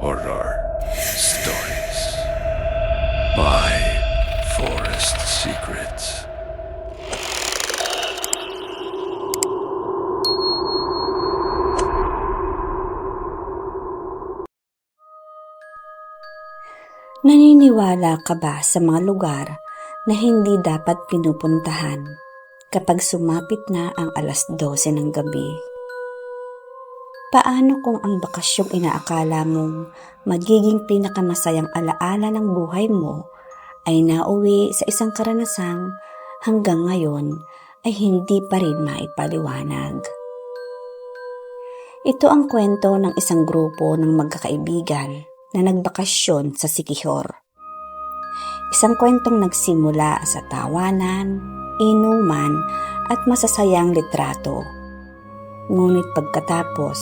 Horror Stories by Forest Secrets. Naniniwala ka ba sa mga lugar na hindi dapat pinupuntahan kapag sumapit na ang 12:00 ng gabi? Paano kung ang bakasyong inaakala mong magiging pinakamasayang alaala ng buhay mo ay nauwi sa isang karanasang hanggang ngayon ay hindi pa rin maipaliwanag? Ito ang kwento ng isang grupo ng magkakaibigan na nagbakasyon sa Siquijor. Isang kwentong nagsimula sa tawanan, inuman at masasayang litrato. Ngunit pagkatapos,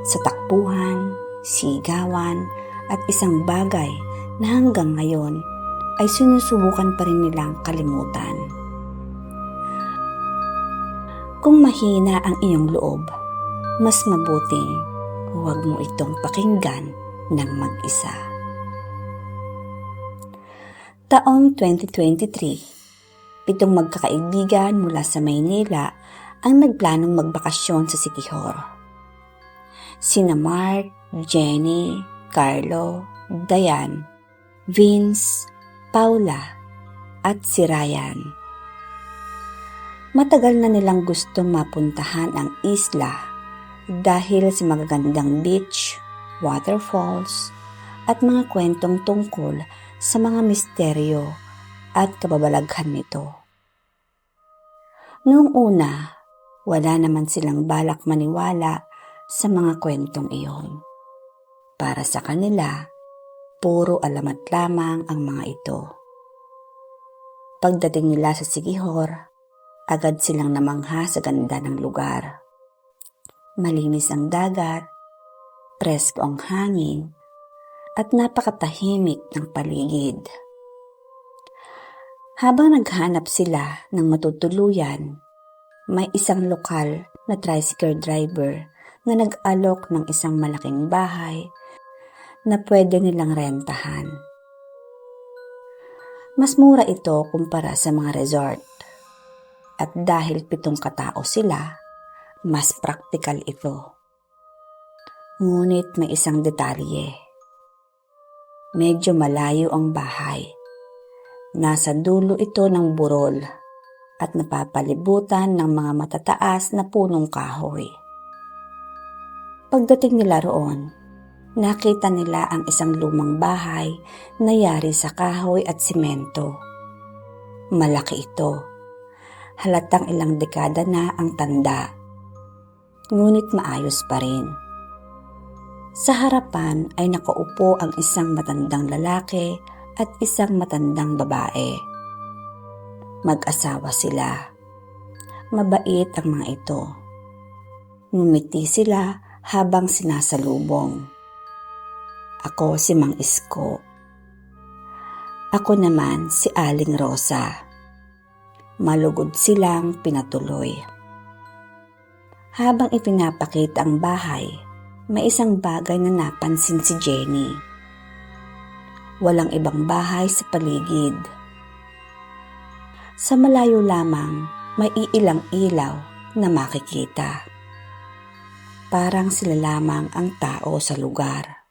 sa takbuhan, sigawan at isang bagay na hanggang ngayon ay sinusubukan pa rin nilang kalimutan. Kung mahina ang iyong loob, mas mabuting huwag mo itong pakinggan ng mag-isa. Taong 2023, 7 magkakaibigan mula sa Maynila ang nagplanong magbakasyon sa Siquijor. Sina Mark, Jenny, Carlo, Dayan, Vince, Paula, at si Ryan. Matagal na nilang gustong mapuntahan ang isla dahil sa magagandang beach, waterfalls, at mga kwentong tungkol sa mga misteryo at kababalaghan nito. Noong una, wala naman silang balak maniwala sa mga kwentong iyon. Para sa kanila, puro alamat lamang ang mga ito. Pagdating nila sa Siquijor, agad silang namangha sa ganda ng lugar. Malinis ang dagat, presko ang hangin, at napakatahimik ng paligid. Habang naghanap sila ng matutuluyan, may isang lokal na tricycle driver na nag-alok ng isang malaking bahay na pwede nilang rentahan. Mas mura ito kumpara sa mga resort. At dahil 7 katao sila, mas praktikal ito. Ngunit may isang detalye. Medyo malayo ang bahay. Nasa dulo ito ng burol at napapalibutan ng mga matataas na punong kahoy. Pagdating nila roon, nakita nila ang isang lumang bahay na yari sa kahoy at simento. Malaki ito. Halatang ilang dekada na ang tanda. Ngunit maayos pa rin. Sa harapan ay nakaupo ang isang matandang lalaki at isang matandang babae. Mag-asawa sila. Mabait ang mga ito. Ngumiti sila habang sinasalubong. Ako si Mang Isko. Ako naman si Aling Rosa. Malugod silang pinatuloy. Habang ipinapakita ang bahay, may isang bagay na napansin si Jenny. Walang ibang bahay sa paligid. Sa malayo lamang, may iilang ilaw na makikita. Parang sila lamang ang tao sa lugar.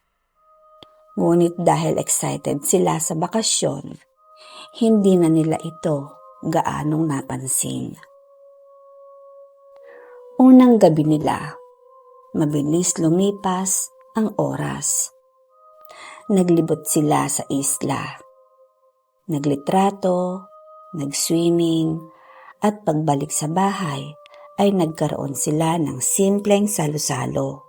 Ngunit dahil excited sila sa bakasyon, hindi na nila ito gaanong napansin. Unang gabi nila, mabilis lumipas ang oras. Naglibot sila sa isla. Naglitrato, nag-swimming, at pagbalik sa bahay ay nagkaroon sila ng simpleng salo-salo.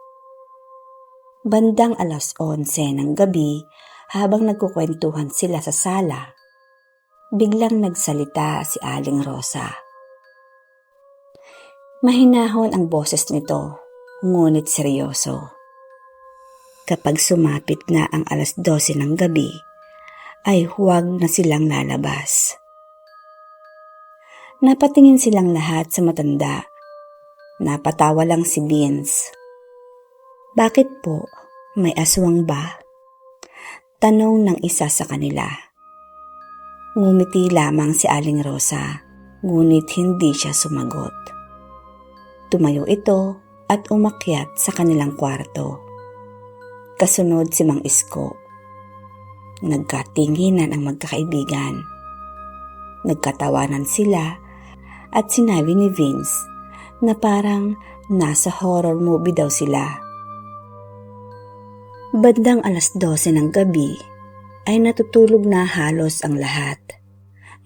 Bandang 11:00 ng gabi, habang nagkukwentuhan sila sa sala, biglang nagsalita si Aling Rosa. Mahinahon ang boses nito, ngunit seryoso. Kapag sumapit na ang 12:00 ng gabi, ay huwag na silang lalabas. Napatingin silang lahat sa matanda. Napatawa lang si Vince. Bakit po? May aswang ba? Tanong ng isa sa kanila. Ngumiti lamang si Aling Rosa, ngunit hindi siya sumagot. Tumayo ito at umakyat sa kanilang kwarto. Kasunod si Mang Isko. Nagkatinginan ang magkakaibigan. Nagkatawanan sila at sinabi ni Vince na parang nasa horror movie daw sila. Bandang 12:00 ng gabi ay natutulog na halos ang lahat,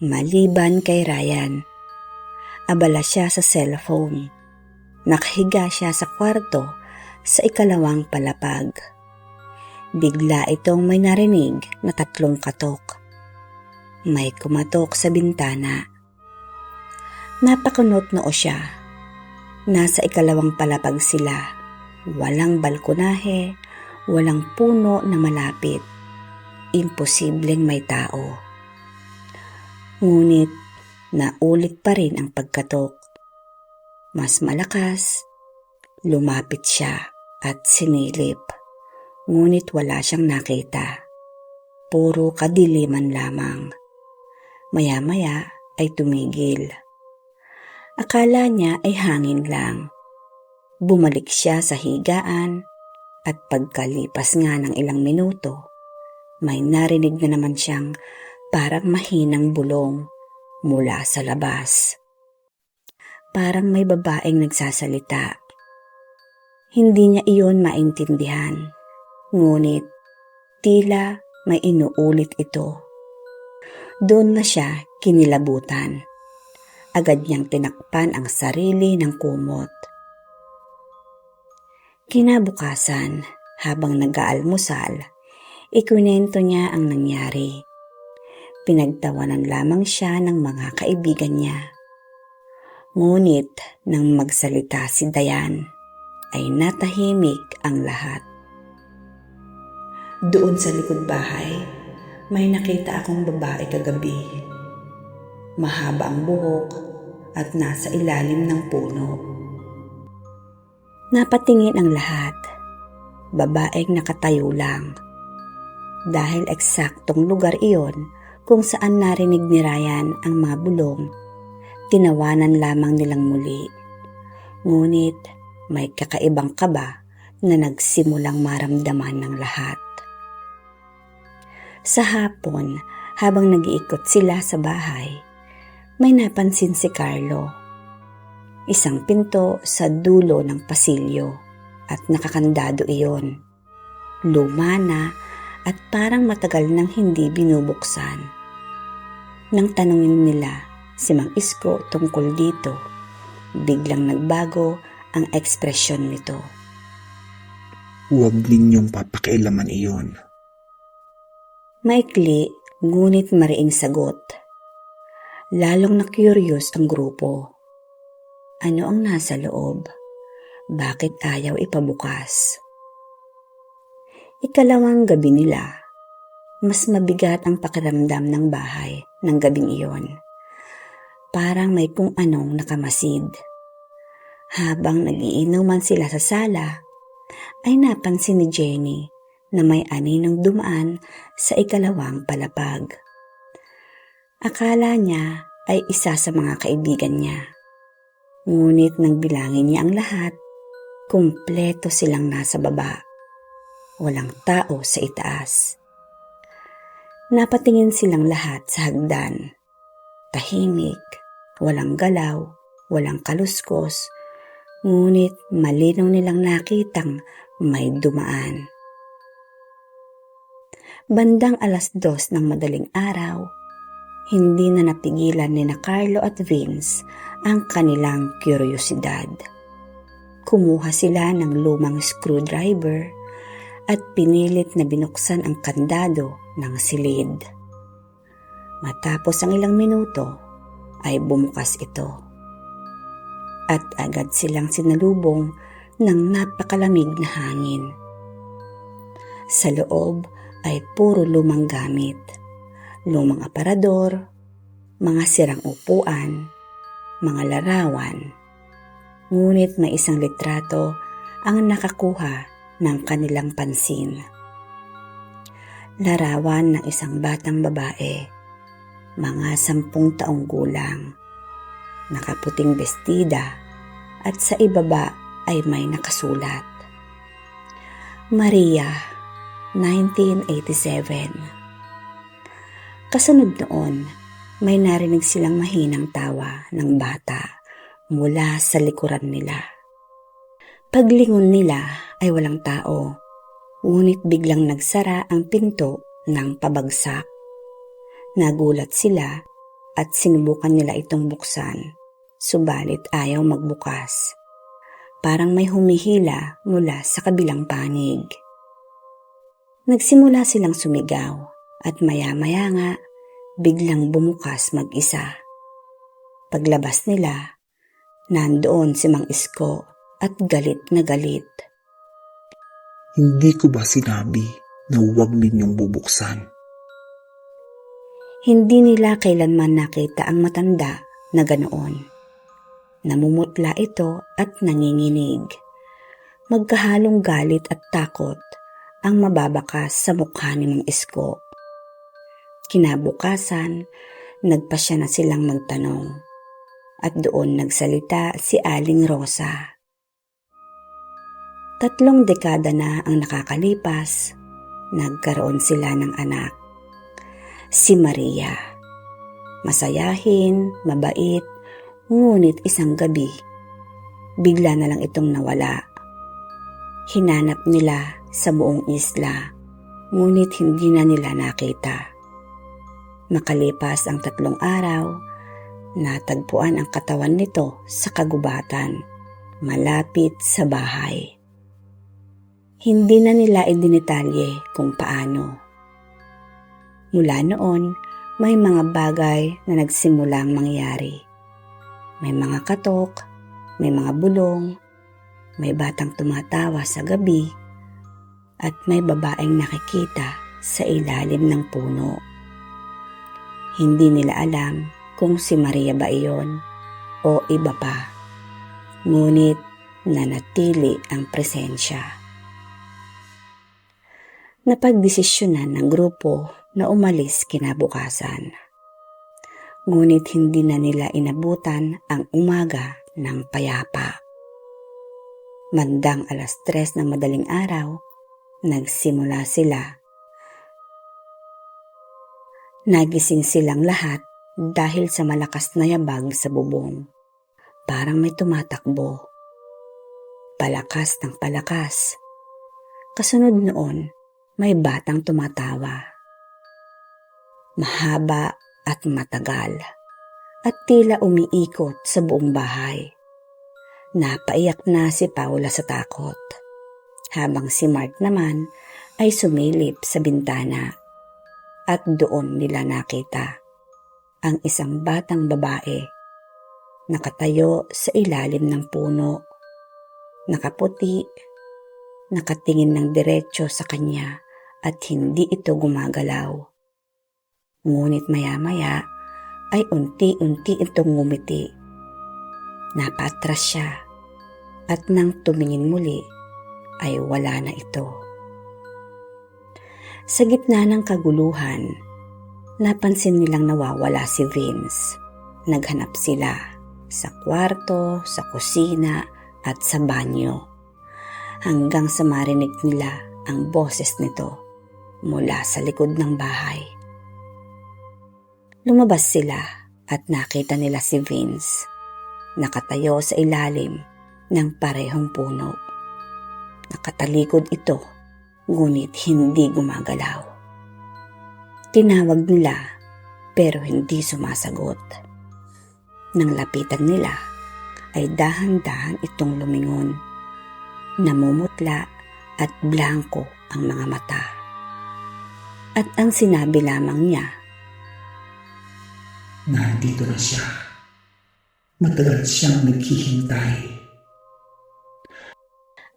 maliban kay Ryan. Abala siya sa cellphone. Nakahiga siya sa kwarto sa ikalawang palapag. Bigla itong may narinig na 3 katok. May kumatok sa bintana. Napakunot noo siya. Nasa ikalawang palapag sila. Walang balkonahe, walang puno na malapit. Imposibleng may tao. Ngunit naulit pa rin ang pagkatok. Mas malakas, lumapit siya at sinilip. Ngunit wala siyang nakita. Puro kadiliman lamang. Maya-maya ay tumigil. Akala niya ay hangin lang. Bumalik siya sa higaan at pagkalipas nga ng ilang minuto, may narinig na naman siyang parang mahinang bulong mula sa labas. Parang may babaeng nagsasalita. Hindi niya iyon maintindihan. Ngunit tila may inuulit ito. Doon na siya kinilabutan. Agad niyang tinakpan ang sarili ng kumot. Kinabukasan, habang nag-aalmusal, ikwinento niya ang nangyari. Pinagtawanan lamang siya ng mga kaibigan niya. Ngunit nang magsalita si Dayan, ay natahimik ang lahat. Doon sa likod bahay, may nakita akong babae kagabi. Mahaba ang buhok at nasa ilalim ng puno. Napatingin ang lahat. Babaeng nakatayo lang. Dahil eksaktong lugar iyon kung saan narinig ni Ryan ang mga bulong, tinawanan lamang nilang muli. Ngunit may kakaibang kaba na nagsimulang maramdaman ng lahat. Sa hapon, habang nag-iikot sila sa bahay, may napansin si Carlo. Isang pinto sa dulo ng pasilyo at nakakandado iyon. Luma na at parang matagal nang hindi binubuksan. Nang tanungin nila si Mang Isko tungkol dito, biglang nagbago ang ekspresyon nito. Huwag ninyong papakialaman iyon. Maikli, ngunit mariing sagot. Lalong na-curious ang grupo. Ano ang nasa loob? Bakit ayaw ipabukas? Ikalawang gabi nila. Mas mabigat ang pakiramdam ng bahay ng gabing iyon. Parang may kung anong nakamasid. Habang nagiinuman sila sa sala, ay napansin ni Jenny na may aninong dumaan sa ikalawang palapag. Akala niya ay isa sa mga kaibigan niya. Ngunit nang bilangin niya ang lahat, kumpleto silang nasa baba. Walang tao sa itaas. Napatingin silang lahat sa hagdan. Tahimik, walang galaw, walang kaluskos, ngunit malinaw nilang nakitang may dumaan. Bandang 2:00 ng madaling araw, hindi na napigilan ni Carlo at Vince ang kanilang kuryosidad. Kumuha sila ng lumang screwdriver at pinilit na binuksan ang kandado ng silid. Matapos ang ilang minuto ay bumukas ito. At agad silang sinalubong ng napakalamig na hangin. Sa loob ay puro lumang gamit, lumang aparador, mga sirang upuan, mga larawan. Ngunit may isang litrato ang nakakuha ng kanilang pansin. Larawan ng isang batang babae, mga 10 taong gulang, nakaputing bestida at sa ibaba ay may nakasulat, Maria, 1987. Kasunod noon, may narinig silang mahinang tawa ng bata mula sa likuran nila. Paglingon nila ay walang tao, ngunit biglang nagsara ang pinto ng pabagsak. Nagulat sila at sinubukan nila itong buksan, subalit ayaw magbukas. Parang may humihila mula sa kabilang panig. Nagsimula silang sumigaw at maya-maya nga biglang bumukas mag-isa. Paglabas nila, nandoon si Mang Isko at galit na galit. Hindi ko ba sinabi na huwag ninyong bubuksan? Hindi nila kailanman nakita ang matanda na ganoon. Namumutla ito at nanginginig. Magkahalong galit at takot ang mababakas sa mukha ni Mang Isko. Kinabukasan, nagpasya na silang magtanong at doon nagsalita si Aling Rosa. 3 dekada na ang nakakalipas, nagkaroon sila ng anak. Si Maria. Masayahin, mabait, ngunit isang gabi, bigla na lang itong nawala. Hinanap nila sa buong isla, ngunit hindi na nila nakita. Makalipas ang 3 araw, natagpuan ang katawan nito sa kagubatan, malapit sa bahay. Hindi na nila idinetalye kung paano. Mula noon, may mga bagay na nagsimulang mangyari. May mga katok, may mga bulong, may batang tumatawa sa gabi, at may babaeng nakikita sa ilalim ng puno. Hindi nila alam kung si Maria ba iyon o iba pa. Ngunit nanatili ang presensya. Napagdesisyonan ng grupo na umalis kinabukasan. Ngunit hindi na nila inabutan ang umaga ng payapa. Bandang 3:00 ng madaling araw, nagsimula sila. Nagising silang lahat dahil sa malakas na yabag sa bubong. Parang may tumatakbo. Palakas ng palakas. Kasunod noon, may batang tumatawa. Mahaba at matagal, at tila umiikot sa buong bahay. Napaiyak na si Paula sa takot, habang si Mark naman ay sumilip sa bintana. At doon nila nakita ang isang batang babae, nakatayo sa ilalim ng puno, nakaputi, nakatingin ng diretso sa kanya at hindi ito gumagalaw. Ngunit maya-maya ay unti-unti itong ngumiti. Napatras siya at nang tumingin muli ay wala na ito. Sa gitna ng kaguluhan, napansin nilang nawawala si Vince. Naghanap sila sa kwarto, sa kusina at sa banyo, hanggang sa marinig nila ang boses nito mula sa likod ng bahay. Lumabas sila at nakita nila si Vince, nakatayo sa ilalim ng parehong puno. Nakatalikod ito, ngunit hindi gumagalaw. Tinawag nila pero hindi sumasagot. Nang lapitan nila ay dahan-dahan itong lumingon. Namumutla at blanko ang mga mata. At ang sinabi lamang niya, Nandito na siya. Matagal siyang naghihintay.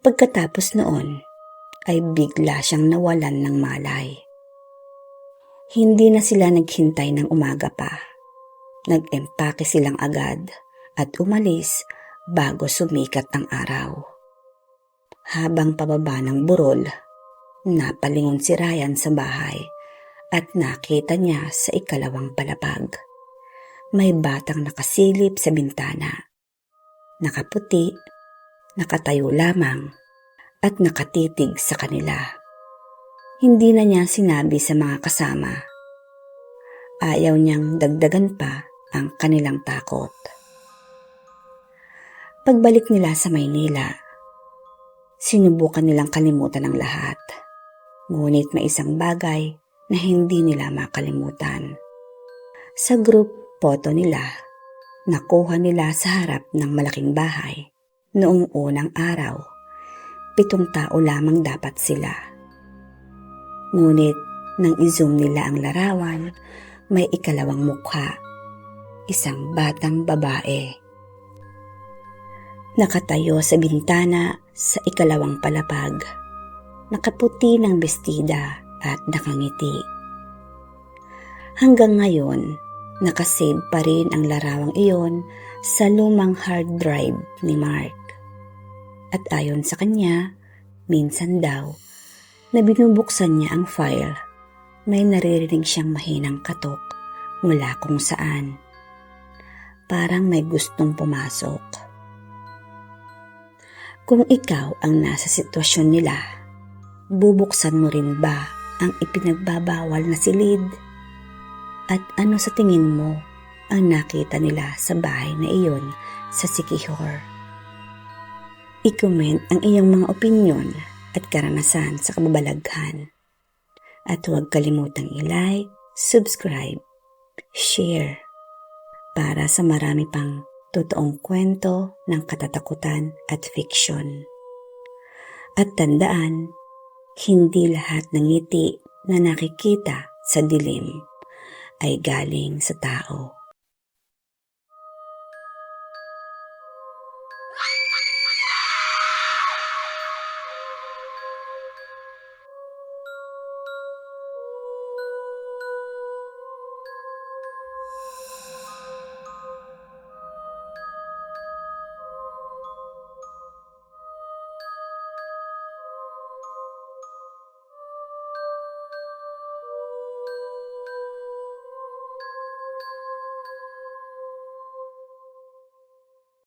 Pagkatapos noon, ay bigla siyang nawalan ng malay. Hindi na sila naghintay ng umaga pa. Nag-empake silang agad at umalis bago sumikat ang araw. Habang pababa ng burol, napalingon si Ryan sa bahay at nakita niya sa ikalawang palapag. May batang nakasilip sa bintana. Nakaputi, nakatayo lamang, at nakatitig sa kanila. Hindi na niya sinabi sa mga kasama. Ayaw niyang dagdagan pa ang kanilang takot. Pagbalik nila sa Maynila, sinubukan nilang kalimutan ang lahat. Ngunit may isang bagay na hindi nila makalimutan. Sa group photo nila, nakuha nila sa harap ng malaking bahay. Noong unang araw, 7 tao lamang dapat sila. Ngunit nang i-zoom nila ang larawan, may ikalawang mukha, isang batang babae. Nakatayo sa bintana sa ikalawang palapag, nakaputi ng bestida at nakangiti. Hanggang ngayon, nakasave pa rin ang larawang iyon sa lumang hard drive ni Mark. At ayon sa kanya, minsan daw, na binubuksan niya ang file, may naririnig siyang mahinang katok mula kung saan. Parang may gustong pumasok. Kung ikaw ang nasa sitwasyon nila, bubuksan mo rin ba ang ipinagbabawal na silid? At ano sa tingin mo ang nakita nila sa bahay na iyon sa Siquijor? I-comment ang iyong mga opinyon at karanasan sa kababalaghan. At huwag kalimutang i-like, subscribe, share para sa marami pang totoong kwento ng katatakutan at fiction. At tandaan, hindi lahat ng ngiti na nakikita sa dilim ay galing sa tao.